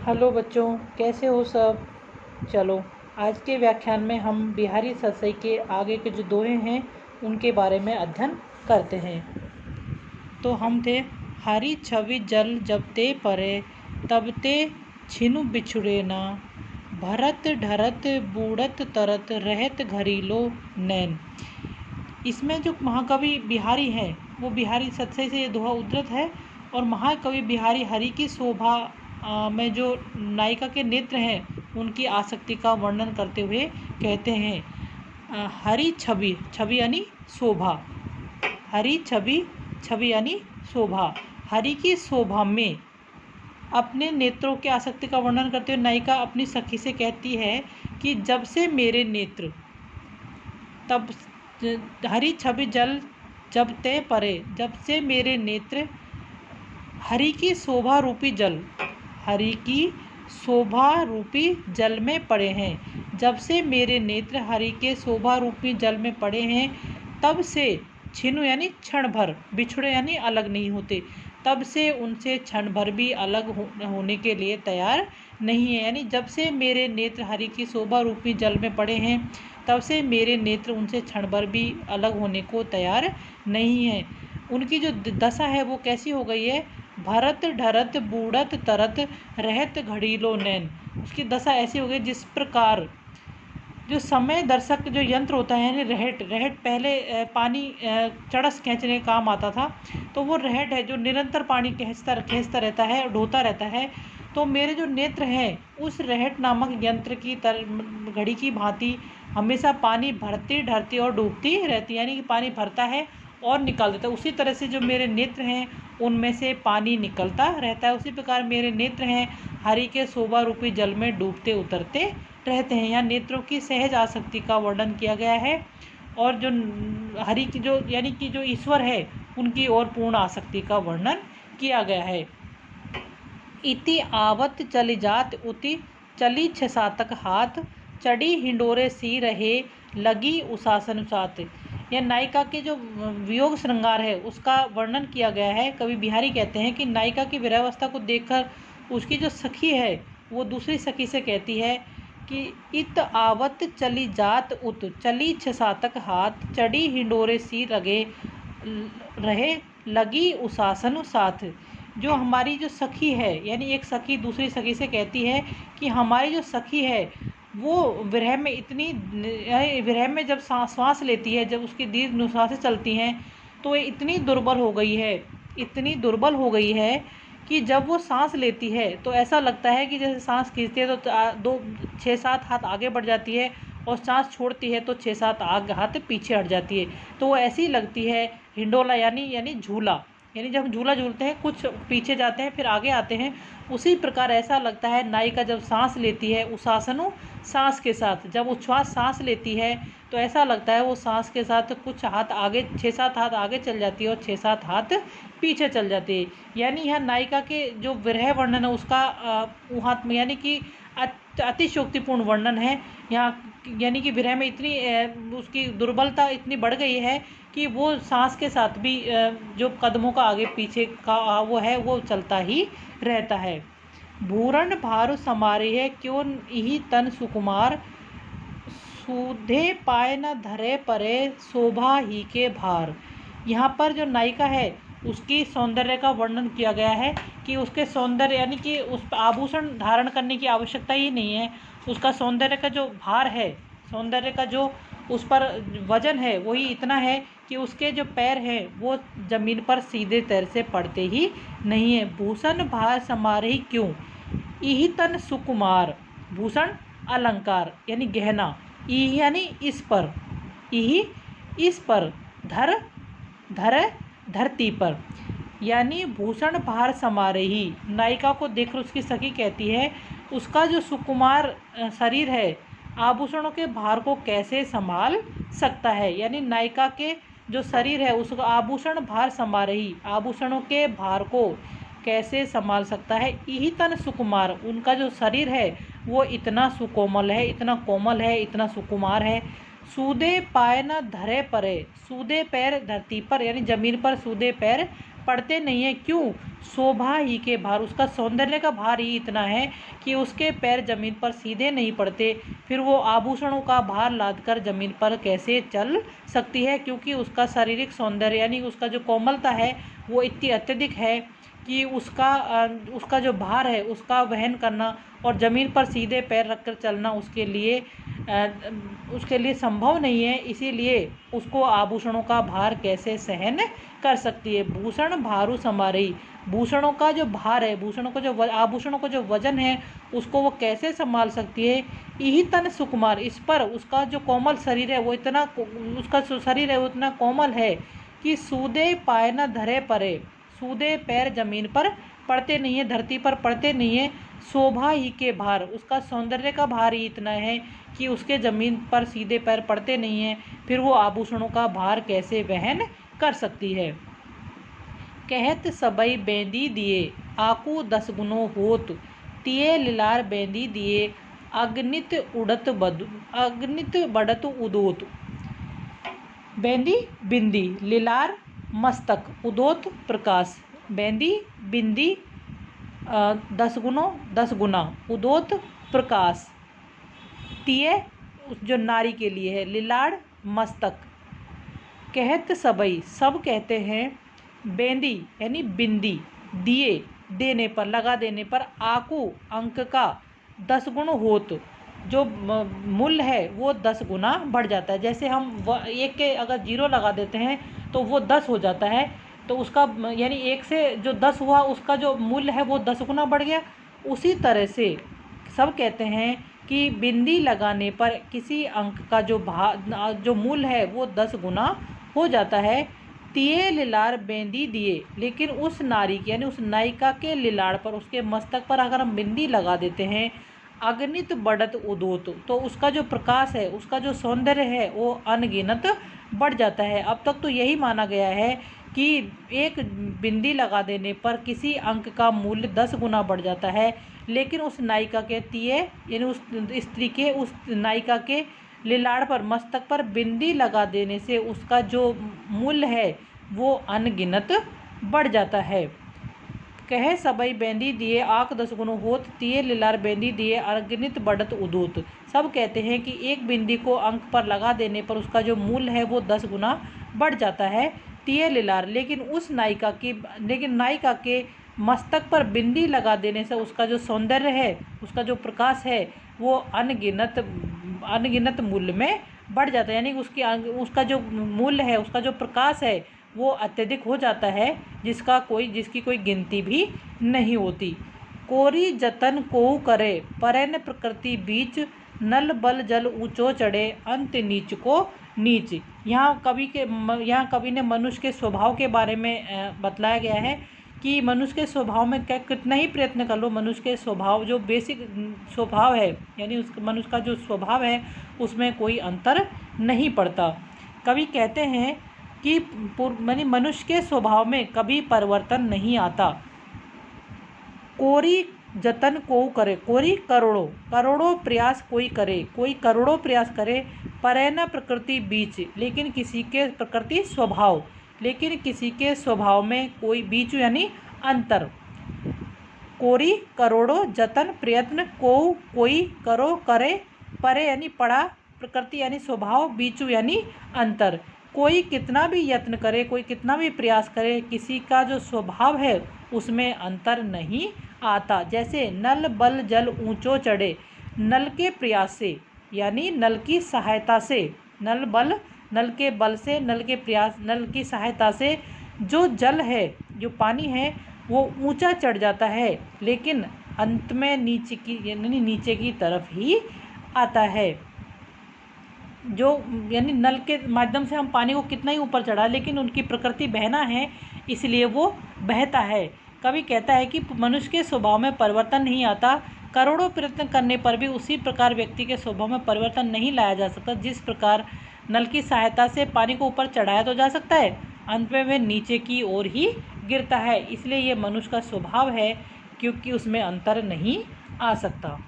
Hello बच्चों, कैसे हो सब। चलो, आज के व्याख्यान में हम बिहारी सतसई के आगे के जो दोहे हैं उनके बारे में अध्ययन करते हैं। तो हम थे, हरी छवि जल जब ते परे, तब ते छिनु बिछुड़े ना, भरत ढरत बूढ़त तरत रहत घरीलो नैन। इसमें जो महाकवि बिहारी हैं वो बिहारी सतसई से ये दोहा उद्धृत है। और महाकवि बिहारी हरि की शोभा में जो नायिका के नेत्र हैं उनकी आसक्ति का वर्णन करते हुए कहते हैं, हरि छवि, छवि यानी शोभा, हरि छवि, छवि यानी शोभा, हरि की शोभा में अपने नेत्रों के आसक्ति का वर्णन करते हुए नायिका अपनी सखी से कहती है कि जब से मेरे नेत्र, तब हरि छवि जल जब ते परे, जब से मेरे नेत्र हरि की शोभा रूपी जल, हरि की शोभा रूपी जल में पड़े हैं, जब से मेरे नेत्र हरि के शोभा रूपी जल में पड़े हैं, तब से छिनु यानी क्षण भर, बिछुड़े यानी अलग नहीं होते, तब से उनसे क्षण भर भी अलग होने के लिए तैयार नहीं है। यानी जब से मेरे नेत्र हरि की शोभा रूपी जल में पड़े हैं, तब से मेरे नेत्र उनसे क्षण भर भी अलग होने को तैयार नहीं है। उनकी जो दशा है वो कैसी हो गई है, भरत ढरत बूढ़त तरत रहत घड़ीलो नैन। उसकी दशा ऐसी हो गई जिस प्रकार जो समय दर्शक जो यंत्र होता है, यानी रहट, रहट पहले पानी चड़स खींचने का काम आता था, तो वो रहट है जो निरंतर पानी खींचता रहता है, ढोता रहता है। तो मेरे जो नेत्र हैं उस रहट नामक यंत्र की घड़ी की भांति हमेशा पानी भरती ढरती और डूबती रहती है, यानी कि पानी भरता है और निकाल देता है। उसी तरह से जो मेरे नेत्र हैं उनमें से पानी निकलता रहता है, उसी प्रकार मेरे नेत्र हैं हरि के शोभा रूपी जल में डूबते उतरते रहते हैं। यहाँ नेत्रों की सहज आसक्ति का वर्णन किया गया है और जो हरि की जो यानी कि जो ईश्वर है उनकी ओर पूर्ण आसक्ति का वर्णन किया गया है। इति आवत चली जात उति चली छसातक हाथ, चढ़ी हिंडोरे सी रहे लगी उसासन साथ। यह नायिका के जो वियोग श्रृंगार है उसका वर्णन किया गया है। कवि बिहारी कहते हैं कि नायिका की विरहावस्था को देखकर उसकी जो सखी है वो दूसरी सखी से कहती है कि इत आवत चली जात उत चली छसातक हाथ, चढ़ी हिंडोरे सी रहे लगी उसासन साथ। जो हमारी जो सखी है, यानी एक सखी दूसरी सखी से कहती है कि हमारी जो सखी है वो विरह में जब श्वास लेती है, जब उसकी दीर्घ निश्वासें चलती हैं तो ये इतनी दुर्बल हो गई है, इतनी दुर्बल हो गई है कि जब वो सांस लेती है तो ऐसा लगता है कि जैसे सांस खींचती है तो 6-7 हाथ आगे बढ़ जाती है और सांस छोड़ती है तो 6-7 हाथ पीछे हट जाती है। तो वो ऐसी लगती है हिंडोला यानी झूला, यानी जब हम झूला झूलते हैं कुछ पीछे जाते हैं फिर आगे आते हैं, उसी प्रकार ऐसा लगता है नायिका जब सांस लेती है उसासनु सांस के साथ, जब उच्छ्वास सांस लेती है तो ऐसा लगता है वो सांस के साथ कुछ हाथ आगे 6-7 हाथ आगे चल जाती है और 6-7 हाथ पीछे चल जाती है। यानी यह नायिका के जो विरह वर्णन है उसका ऊहात्म यानी कि अतिशयोक्तिपूर्ण वर्णन है यहाँ। यानी कि विरह में इतनी उसकी दुर्बलता इतनी बढ़ गई है कि वो सांस के साथ भी जो कदमों का आगे पीछे का वो है वो चलता ही रहता है। भूरण भार समारे है क्यों यही तन सुकुमार, सूधे पाए न धरे परे शोभा ही के भार। यहाँ पर जो नायिका है उसकी सौंदर्य का वर्णन किया गया है कि उसके सौंदर्य यानी कि उस आभूषण धारण करने की आवश्यकता ही नहीं है, उसका सौंदर्य का जो भार है, सौंदर्य का जो उस पर वजन है वही इतना है कि उसके जो पैर हैं वो जमीन पर सीधे तैर से पड़ते ही नहीं है। भूषण भार समारही क्यों, यही तन सुकुमार, भूषण अलंकार यानी गहना, यही यानी इस पर, यही इस पर, धर धरती पर, यानी भूषण भार समारही। नायिका को देखकर उसकी सखी कहती है उसका जो सुकुमार शरीर है आभूषणों के भार को कैसे संभाल सकता है, यानी नायिका के जो शरीर है उसको आभूषण भार समारही, आभूषणों के भार को कैसे संभाल सकता है। यही तन सुकुमार, उनका जो शरीर है वो इतना सुकोमल है, इतना कोमल है, इतना सुकुमार है। सूदे पाए न धरे परे, सूदे पैर धरती पर यानी जमीन पर सूदे पैर पड़ते नहीं है। क्यों? शोभा ही के भार, उसका सौंदर्य का भार ही इतना है कि उसके पैर जमीन पर सीधे नहीं पड़ते। फिर वो आभूषणों का भार लादकर जमीन पर कैसे चल सकती है? क्योंकि उसका शारीरिक सौंदर्य यानी उसका जो कोमलता है वो इतनी अत्यधिक है कि उसका जो भार है उसका वहन करना और ज़मीन पर सीधे पैर रखकर चलना उसके लिए संभव नहीं है। इसीलिए उसको आभूषणों का भार कैसे सहन कर सकती है। भूषण भारू समारई, भूषणों का जो भार है, आभूषणों का जो वजन है उसको वो कैसे संभाल सकती है। यही तन सुकुमार, इस पर उसका जो कोमल शरीर है वो इतना कोमल है कि सूदे पाए न धरे परे, सूदे पैर जमीन पर पड़ते नहीं है, धरती पर पड़ते नहीं है। शोभा ही के भार, उसका सौंदर्य का भार ही इतना है कि उसके ज़मीन पर सीधे पैर पड़ते नहीं हैं। फिर वो आभूषणों का भार कैसे वहन कर सकती है। कहत सबई बेंदी दिए, आकू 10 गुनो होत, तिये लिलार बेंदी दिए, अगनित बढ़त उदोत। बेंदी बिंदी, लिलार मस्तक, उदोत प्रकाश। बेंदी बिंदी 10 गुना, उदोत प्रकाश। तिये जो नारी के लिए है, लिलाड़ मस्तक। कहत सबई, सब कहते हैं। बेंदी यानी बिंदी, दिए देने पर, लगा देने पर, आकू अंक का, 10 गुण होत, जो मूल्य है वो 10 गुना बढ़ जाता है। जैसे हम एक के अगर 0 लगा देते हैं तो वो 10 हो जाता है, तो उसका यानी 1 से जो 10 हुआ उसका जो मूल्य है वो 10 गुना बढ़ गया। उसी तरह से सब कहते हैं कि बिंदी लगाने पर किसी अंक का जो मूल्य है वो 10 गुना हो जाता है। तिये लिलार बेंदी दिए, लेकिन उस नारी की यानी उस नायिका के लिलाड़ पर, उसके मस्तक पर अगर हम बिंदी लगा देते हैं, अगणित बढ़त उदोत, तो उसका जो प्रकाश है, उसका जो सौंदर्य है वो अनगिनत बढ़ जाता है। अब तक तो यही माना गया है कि एक बिंदी लगा देने पर किसी अंक का मूल्य 10 गुना बढ़ जाता है, लेकिन उस नायिका के तिये यानी उस स्त्री के, उस नायिका के लिलाड़ पर, मस्तक पर बिंदी लगा देने से उसका जो मूल्य है वो अनगिनत बढ़ जाता है। कहे सबई बेंदी दिए, आक 10 गुनो होत, तिये लिलार बेंदी दिए, अगणित बढ़त उदूत। सब कहते हैं कि एक बिंदी को अंक पर लगा देने पर उसका जो मूल्य है वो 10 गुना बढ़ जाता है, तिये लिलार। लेकिन नायिका के मस्तक पर बिंदी लगा देने से उसका जो सौंदर्य है, उसका जो प्रकाश है वो अनगिनत मूल्य में बढ़ जाता है। यानी उसका जो मूल्य है, उसका जो प्रकाश है वो अत्यधिक हो जाता है, जिसकी कोई गिनती भी नहीं होती। कोरी जतन कोउ करे, परैन प्रकृति बीच, नल बल जल ऊंचो चढ़े, अंत नीच को नीच। यहाँ कवि ने मनुष्य के स्वभाव के बारे में बतलाया गया है कि मनुष्य के स्वभाव में कितना ही प्रयत्न कर लो, मनुष्य के स्वभाव जो बेसिक स्वभाव है, यानी मनुष्य का जो स्वभाव है उसमें कोई अंतर नहीं पड़ता। कवि कहते हैं कि मनुष्य के स्वभाव में कभी परिवर्तन नहीं आता। कोरी जतन को करे, कोरी करोड़ों प्रयास कोई करोड़ों प्रयास करे, परैन प्रकृति बीच, लेकिन किसी के स्वभाव में कोई बीच यानी अंतर। कोरी करोड़ों, जतन प्रयत्न, कोई करे, परे यानी पड़ा, प्रकृति यानी स्वभाव, बीचू यानी अंतर। कोई कितना भी यत्न करे, कोई कितना भी प्रयास करे, किसी का जो स्वभाव है उसमें अंतर नहीं आता। जैसे नल बल जल ऊंचो चढ़े, नल के प्रयास से यानी नल की सहायता से, नल के बल से, नल की सहायता से जो जल है, जो पानी है वो ऊंचा चढ़ जाता है, लेकिन अंत में नीचे की तरफ ही आता है। यानी नल के माध्यम से हम पानी को कितना ही ऊपर चढ़ा, लेकिन उनकी प्रकृति बहना है इसलिए वो बहता है। कवि कहता है कि मनुष्य के स्वभाव में परिवर्तन नहीं आता, करोड़ों प्रयत्न करने पर भी उसी प्रकार व्यक्ति के स्वभाव में परिवर्तन नहीं लाया जा सकता। जिस प्रकार नल की सहायता से पानी को ऊपर चढ़ाया तो जा सकता है, अंत में वह नीचे की ओर ही गिरता है। इसलिए ये मनुष्य का स्वभाव है, क्योंकि उसमें अंतर नहीं आ सकता।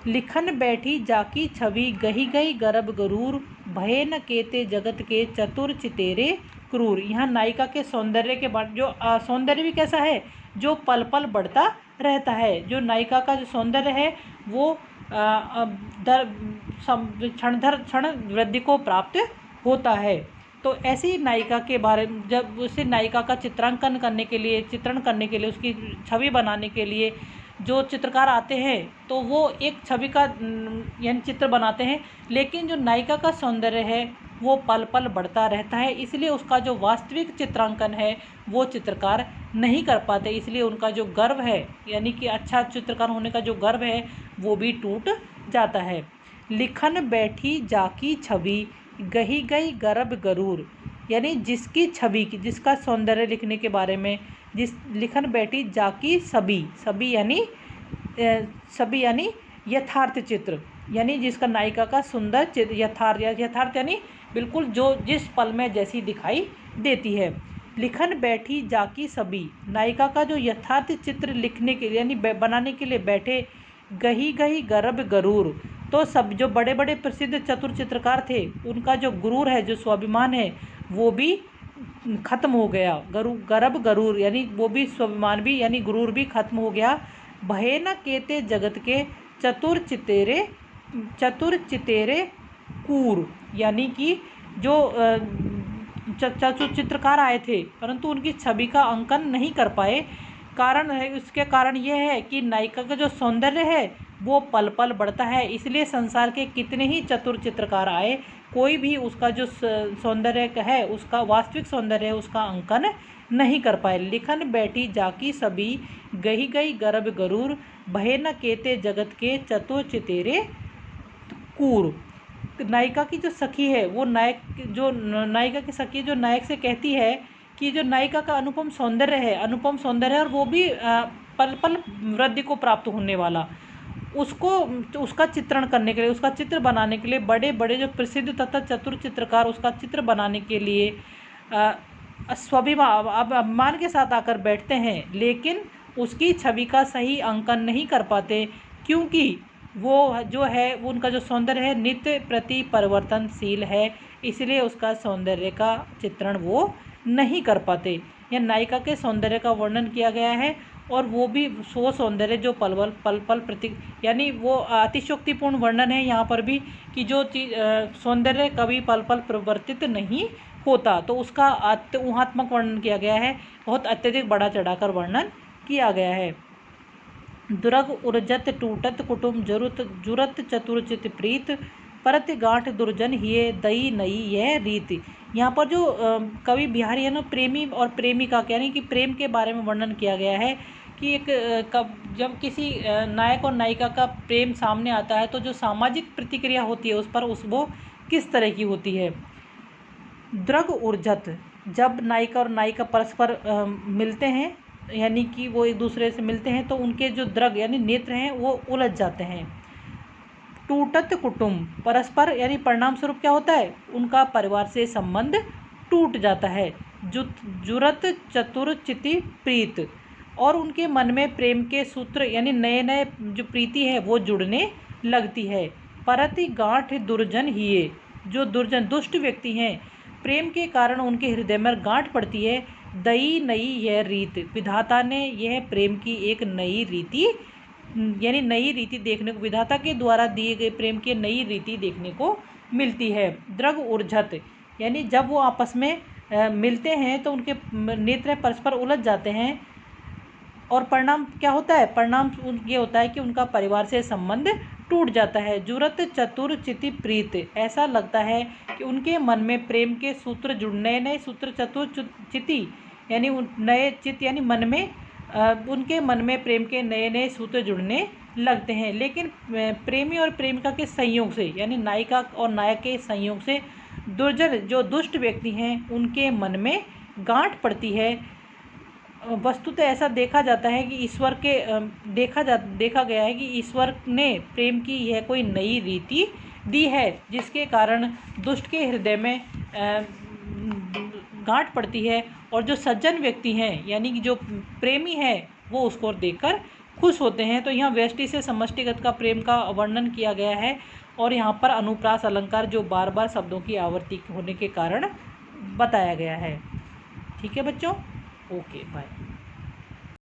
लिखन बैठी जाकी छवि, गही गई गर्भ गरूर, भये न केते जगत के चतुर चितेरे क्रूर। यहाँ नायिका के सौंदर्य के बाद जो सौंदर्य भी कैसा है, जो पल पल बढ़ता रहता है। जो नायिका का जो सौंदर्य है वो क्षण दर क्षण वृद्धि को प्राप्त होता है। तो ऐसी नायिका के बारे में जब उसे नायिका का चित्रण करने के लिए उसकी छवि बनाने के लिए जो चित्रकार आते हैं तो वो एक छवि का यानी चित्र बनाते हैं, लेकिन जो नायिका का सौंदर्य है वो पल पल बढ़ता रहता है, इसलिए उसका जो वास्तविक चित्रांकन है वो चित्रकार नहीं कर पाते। इसलिए उनका जो गर्व है यानी कि अच्छा चित्रकार होने का जो गर्व है वो भी टूट जाता है। लिखन बैठी जाकी छवि गही गई गर्भ गरूर, यानी जिसकी छवि की जिसका सौंदर्य लिखने के बारे में जिस लिखन बैठी जाकी सभी यानी यथार्थ चित्र, यानी जिसका नायिका का सुंदर चित्र यथार्थ यानी बिल्कुल जो जिस पल में जैसी दिखाई देती है। लिखन बैठी जाकी सभी, नायिका का जो यथार्थ चित्र लिखने के लिए यानी बनाने के लिए बैठे गही गही गर्भ गरूर, तो सब जो बड़े बड़े प्रसिद्ध चतुर चित्रकार थे उनका जो गुरूर है जो स्वाभिमान है वो भी खत्म हो गया। गर्भ गरूर यानी वो भी स्वाभिमान भी यानी गुरूर भी खत्म हो गया। भय न केते जगत के चतुर चितेरे कूर, यानी कि जो चित्रकार आए थे परंतु उनकी छवि का अंकन नहीं कर पाए। कारण है उसके कारण यह है कि नायिका का जो सौंदर्य है वो पल पल बढ़ता है, इसलिए संसार के कितने ही चतुर चित्रकार आए कोई भी उसका जो सौंदर्य है उसका वास्तविक सौंदर्य है उसका अंकन नहीं कर पाए। लिखन बैठी जाकी सभी गही गई गर्भ गरूर, भय न केते जगत के चतुर चितेरे कूर। नायिका की जो सखी है वो नायिका की सखी जो नायक से कहती है कि जो नायिका का अनुपम सौंदर्य है और वो भी पल पल वृद्धि को प्राप्त होने वाला, उसका चित्रण करने के लिए उसका चित्र बनाने के लिए बड़े बड़े जो प्रसिद्ध तथा चतुर चित्रकार उसका चित्र बनाने के लिए अभिमान के साथ आकर बैठते हैं, लेकिन उसकी छवि का सही अंकन नहीं कर पाते क्योंकि वो जो है वो उनका जो सौंदर्य है नित्य प्रति परिवर्तनशील है, इसलिए उसका सौंदर्य का चित्रण वो नहीं कर पाते। यह नायिका के सौंदर्य का वर्णन किया गया है और वो भी वो सौंदर्य जो पल पल प्रति यानी वो अतिशयोक्तिपूर्ण वर्णन है यहाँ पर भी कि जो चीज़ सौंदर्य कभी पल पल परिवर्तित नहीं होता, तो उसका ऊहात्मक वर्णन किया गया है, बहुत अत्यधिक बढ़ा चढ़ाकर वर्णन किया गया है। दुर्ग उर्जत टूटत कुटुम जुरत चतुरचित प्रीत, परत गांठ दुर्जन हिये दई नई यह रीति। यहाँ पर जो कवि बिहारी है ना प्रेमी और प्रेमिका यानी कि प्रेम के बारे में वर्णन किया गया है कि जब किसी नायक और नायिका का प्रेम सामने आता है तो जो सामाजिक प्रतिक्रिया होती है उस पर वो किस तरह की होती है। द्रग उर्जत, जब नायिका और नायिका परस्पर मिलते हैं यानी कि वो एक दूसरे से मिलते हैं तो उनके जो द्रग यानी नेत्र हैं वो उलझ जाते हैं। टूटत कुटुंब, परस्पर यानी परिणाम स्वरूप क्या होता है उनका परिवार से संबंध टूट जाता है। जुरत चतुरचिति प्रीत, और उनके मन में प्रेम के सूत्र यानी नए नए जो प्रीति है वो जुड़ने लगती है। परति गांठ दुर्जन हिये, जो दुर्जन दुष्ट व्यक्ति हैं प्रेम के कारण उनके हृदय में गांठ पड़ती है। दई नई यह रीत, विधाता ने यह प्रेम की एक नई रीति यानी नई रीति देखने को विधाता के द्वारा दिए गए प्रेम की नई रीति देखने को मिलती है। द्रग उर्जत यानी जब वो आपस में मिलते हैं तो उनके नेत्र परस्पर उलझ जाते हैं और परिणाम क्या होता है, परिणाम ये होता है कि उनका परिवार से संबंध टूट जाता है। जुरत चतुर चिति प्रीत, ऐसा लगता है कि उनके मन में प्रेम के सूत्र नए नए सूत्र चतुर चिति यानी नए चित यानी मन में उनके मन में प्रेम के नए नए सूत्र जुड़ने लगते हैं, लेकिन प्रेमी और प्रेमिका के संयोग से यानी नायिका और नायक के संयोग से दुर्जन जो दुष्ट व्यक्ति हैं उनके मन में गांठ पड़ती है। वस्तुतः ऐसा देखा जाता है कि ईश्वर के देखा गया है कि ईश्वर ने प्रेम की यह कोई नई रीति दी है जिसके कारण दुष्ट के हृदय में गांठ पड़ती है और जो सज्जन व्यक्ति हैं यानी कि जो प्रेमी है वो उसको देखकर खुश होते हैं। तो यहाँ व्यष्टि से समष्टिगत का प्रेम का वर्णन किया गया है और यहाँ पर अनुप्रास अलंकार जो बार बार शब्दों की आवर्ती होने के कारण बताया गया है। ठीक है बच्चों, ओके बाय।